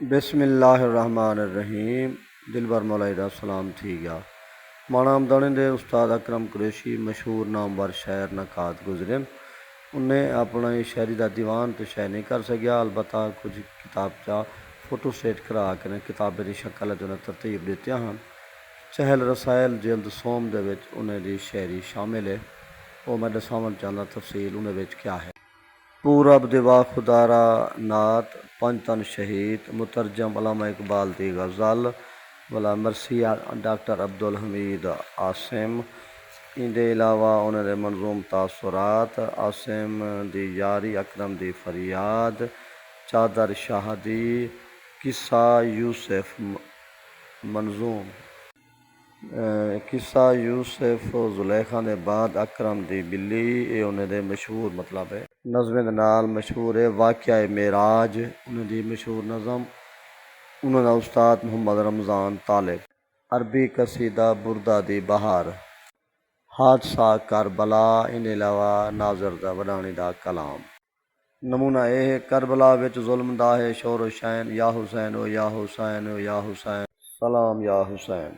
بسم اللہ الرحمن الرحیم دل بر مولائی دا سلام تھی گیا مانا آمدانی دے استاد اکرم قریشی مشہور نامور شاعر نکات گزرن انہیں اپنا شاعری دا دیوان تو شائع نہیں کر سکیا، البتہ کچھ کتاب چا فوٹو سٹیٹ کرا کے کتاب دی شکل جو ترتیب دیتے ہیں۔ چہل رسائل جلد سوم دے وچ انہیں دی شاعری شامل ہے، وہ میں دساون چاہنا تفصیل انہیں وچ کیا ہے۔ پورب دیوا خدارا نعت پنجتن شہید مترجم علامہ اقبال دی غزل والا مرثی ڈاکٹر عبدالحمید عاصم۔ ان دے علاوہ انہوں نے منظوم تاثرات عاصم دی یاری اکرم دی فریاد چادر شاہ دی قصہ یوسف منظوم قصہ یوسف زلیخا دے بعد اکرم دی بلی، یہ انہیں دے مشہور مطلب ہے۔ نظم دے نال مشہور ہے واقعہ معراج، انہیں دی مشہور نظم، انہوں نے استاد محمد رمضان طالب۔ عربی قصیدہ بردہ دی بہار، حادثہ کربلا، ان علاوہ ناظر دا وڈانی دا کلام۔ نمونہ اے ہے کربلا وچ ظلم دا ہے شور و شین، یا حسین او یا حسین او یا حسین، سلام یا حسین۔